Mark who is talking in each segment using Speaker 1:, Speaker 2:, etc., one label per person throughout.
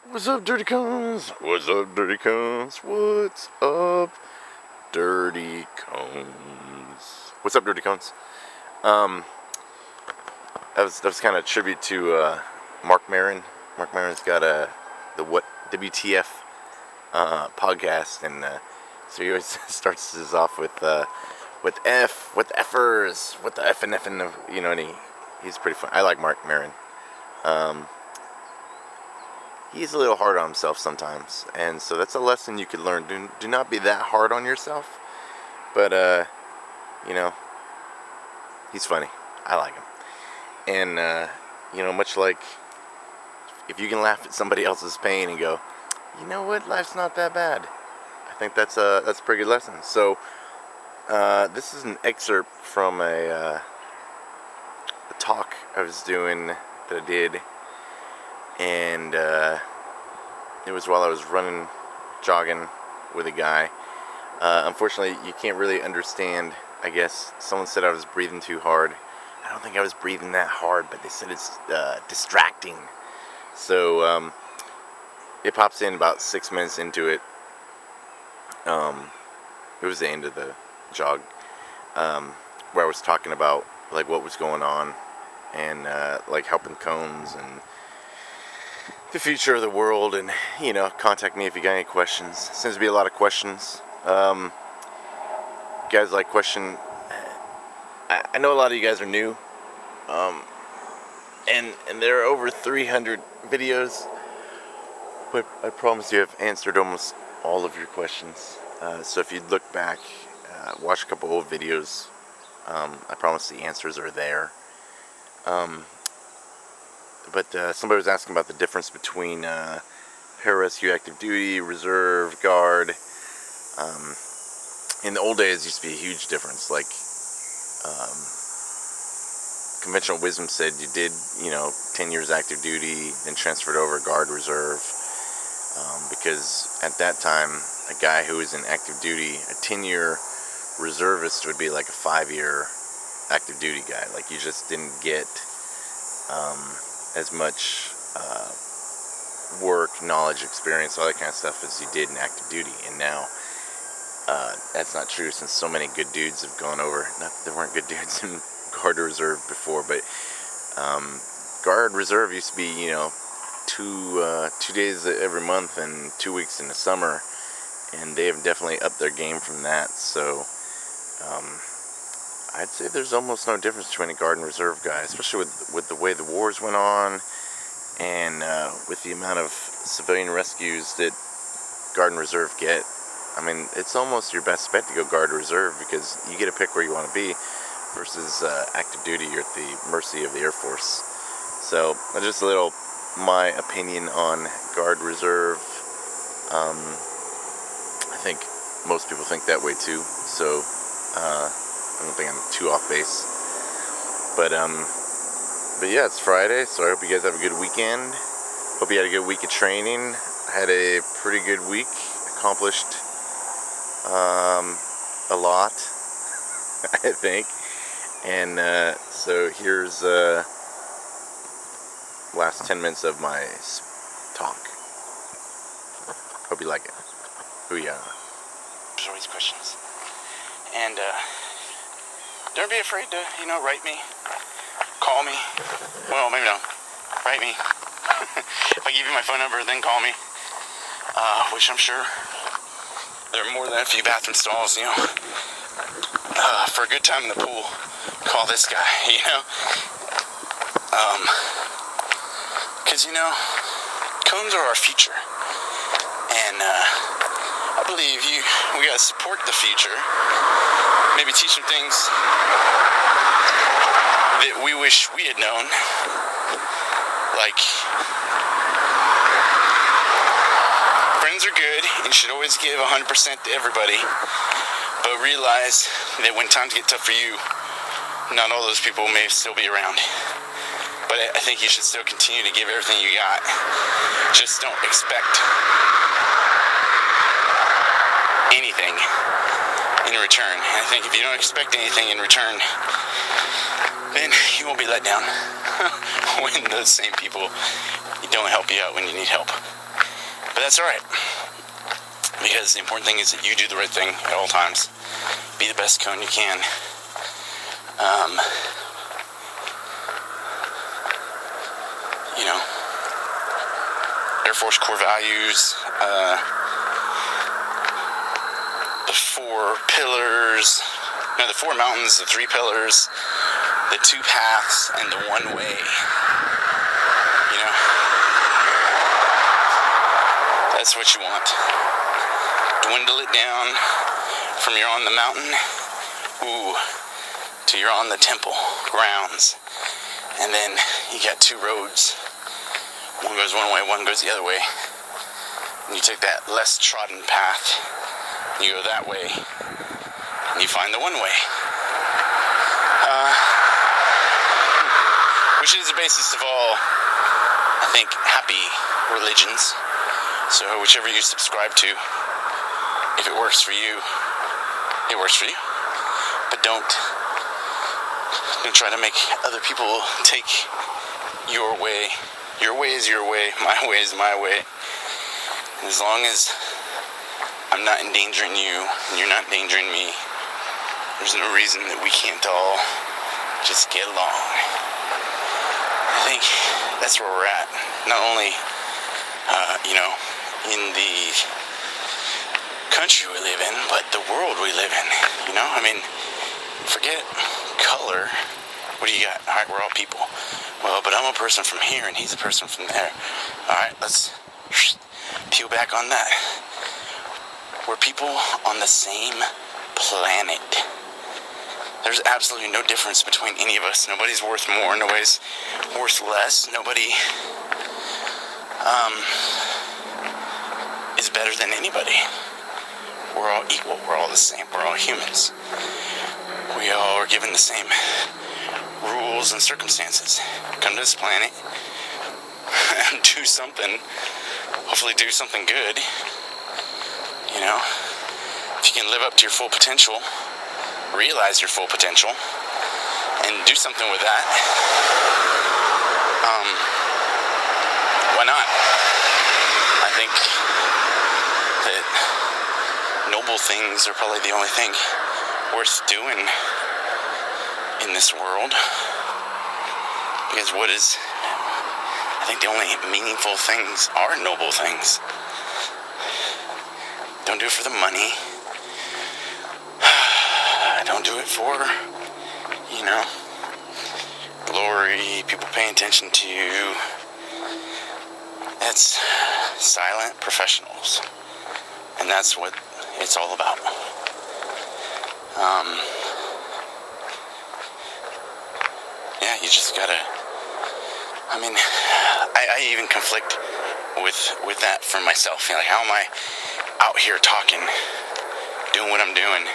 Speaker 1: What's up, Dirty Cones? What's up, Dirty Cones? What's up, Dirty Cones? What's up, Dirty Cones? That was kind of a tribute to Marc Maron. Marc Maron's got the WTF podcast, and so he always starts this off with the effers, what the F and you know, and he's pretty fun. I like Marc Maron. He's a little hard on himself sometimes, and so that's a lesson you could learn. Do not be that hard on yourself, but you know, he's funny. I like him, and you know, much like if you can laugh at somebody else's pain and go, you know what, life's not that bad. I think that's a pretty good lesson. So this is an excerpt from a talk I was doing that I did. And it was while I was jogging with a guy. Unfortunately, you can't really understand. I guess someone said I was breathing too hard. I don't think I was breathing that hard, but they said it's distracting. So it pops in about 6 minutes into it. It was the end of the jog, where I was talking about like what was going on, and like helping cones and the future of the world, and you know, contact me if you got any questions. Seems to be a lot of questions. Guys like question. I know a lot of you guys are new, and there are over 300 videos, but I promise you I've answered almost all of your questions. So if you look back, watch a couple old videos, I promise the answers are there. But somebody was asking about the difference between pararescue, active duty, reserve, guard. In the old days, it used to be a huge difference. Like, conventional wisdom said you did, 10 years active duty, then transferred over guard, reserve. Because at that time, a guy who was in active duty, a 10-year reservist would be like a 5-year active duty guy. Like, you just didn't get as much work, knowledge, experience, all that kind of stuff as you did in active duty. And now that's not true, since so many good dudes have gone over. Not that there weren't good dudes in guard or reserve before, but guard reserve used to be, 2 days every month and 2 weeks in the summer, and they have definitely upped their game from that. So I'd say there's almost no difference between a guard and reserve guy, especially with the way the wars went on, and with the amount of civilian rescues that guard and reserve get. I mean, it's almost your best bet to go guard or reserve, because you get to pick where you want to be, versus active duty. You're at the mercy of the Air Force. So just a little my opinion on guard reserve. I think most people think that way too, so I don't think I'm too off base. But yeah, it's Friday, so I hope you guys have a good weekend. Hope you had a good week of training. I had a pretty good week. Accomplished a lot, I think. And so here's last 10 minutes of my talk. Hope you like it. Hooyah. There's always questions. And don't be afraid to, write me, call me. Well, maybe not. Write me. If I give you my phone number, then call me. Which I'm sure there are more than a few bathroom stalls, for a good time in the pool, call this guy, because, cones are our future, and I believe we gotta support the future, maybe teach them things that we wish we had known, like, friends are good, and you should always give 100% to everybody, but realize that when times get tough for you, not all those people may still be around. But I think you should still continue to give everything you got. Just don't expect anything in return. And I think if you don't expect anything in return, then you won't be let down when those same people don't help you out when you need help.
Speaker 2: But that's alright. Because the important thing is that you do the right thing at all times. Be the best cone you can. Air Force Corps values, the 4 pillars, the 4 mountains, the 3 pillars, the 2 paths, and the 1 way. That's what you want. Dwindle it down from you're on the mountain, to you're on the temple grounds. And then you got 2 roads. One goes one way, one goes the other way. And you take that less trodden path, and you go that way, and you find the 1 way. Which is the basis of all, I think, happy religions. So whichever you subscribe to, if it works for you, it works for you. But don't try to make other people take your way. Your way is your way, my way is my way. And as long as I'm not endangering you, and you're not endangering me, there's no reason that we can't all just get along. I think that's where we're at. Not only, in the country we live in, but the world we live in. Forget color. What do you got? All right, we're all people. Well, but I'm a person from here, and he's a person from there. All right, let's peel back on that. We're people on the same planet. There's absolutely no difference between any of us. Nobody's worth more. Nobody's worth less. Nobody is better than anybody. We're all equal. We're all the same. We're all humans. We all are given the same rules and circumstances. Come to this planet and do something. Hopefully do something good. If you can live up to your full potential, realize your full potential, and do something with that, why not? I think that noble things are probably the only thing worth doing in this world, because I think the only meaningful things are noble things. Don't do it for the money. Don't do it for, glory, people paying attention to you. That's silent professionals, and that's what it's all about. You just gotta, I even conflict with that for myself. How am I out here talking, doing what I'm doing,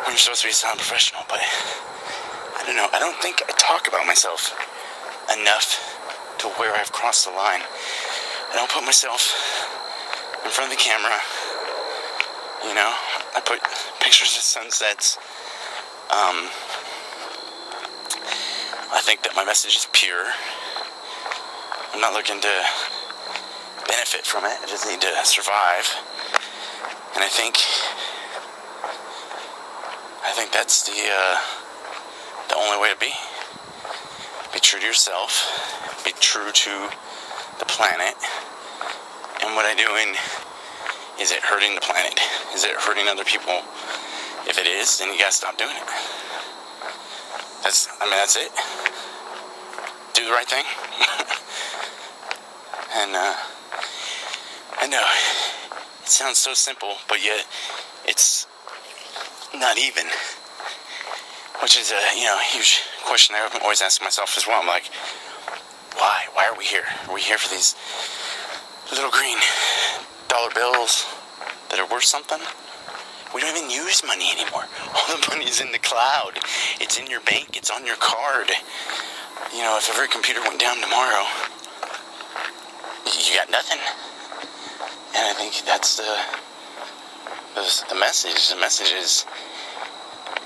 Speaker 2: when you're supposed to be a silent professional? But I don't know, I don't think I talk about myself enough to where I've crossed the line. I don't put myself in front of the camera. I put pictures of sunsets. I think that my message is pure. I'm not looking to benefit from it. I just need to survive. And I think that's the only way to be. Be true to yourself. Be true to the planet. And what I'm doing, is it hurting the planet? Is it hurting other people? If it is, then you gotta stop doing it. That's it. Do the right thing. And I know it sounds so simple, but yet it's not even. Which is a huge question I always ask myself as well. I'm like, why? Why are we here? Are we here for these little green dollar bills that are worth something? We don't even use money anymore. All the money's in the cloud. It's in your bank. It's on your card. If every computer went down tomorrow, you got nothing. And I think that's the message. The message is,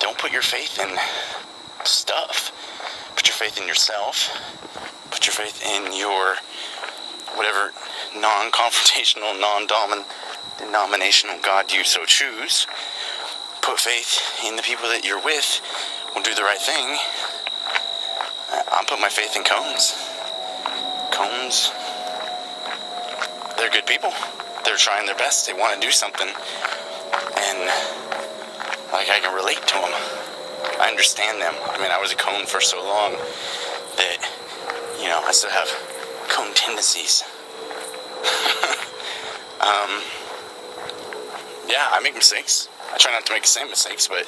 Speaker 2: don't put your faith in stuff. Put your faith in yourself. Put your faith in your whatever non-confrontational, non-denominational God you so choose. Put faith in the people that you're with will do the right thing. I'll put my faith in cones. Cones, they're good people. They're trying their best. They want to do something. And, like, I can relate to them. I understand them. I mean, I was a cone for so long that, you know, I still have cone tendencies. Yeah, I make mistakes. I try not to make the same mistakes, but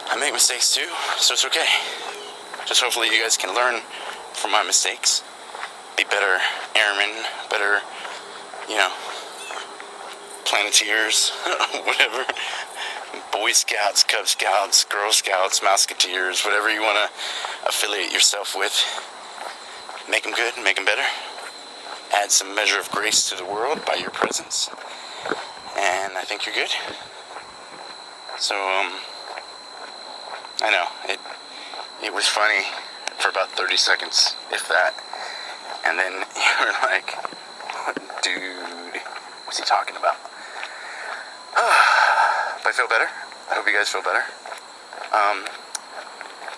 Speaker 2: I make mistakes too, so it's okay. Just hopefully you guys can learn from my mistakes. Be better airmen, better, you know, Planeteers, whatever. Boy Scouts, Cub Scouts, Girl Scouts, Mouseketeers, whatever you want to affiliate yourself with. Make them good, make them better. Add some measure of grace to the world by your presence. And I think you're good. So, I know, it was funny for about 30 seconds, if that. And then you were like, dude, what's he talking about? But I feel better. I hope you guys feel better.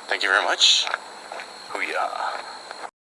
Speaker 2: Thank you very much. Hooyah.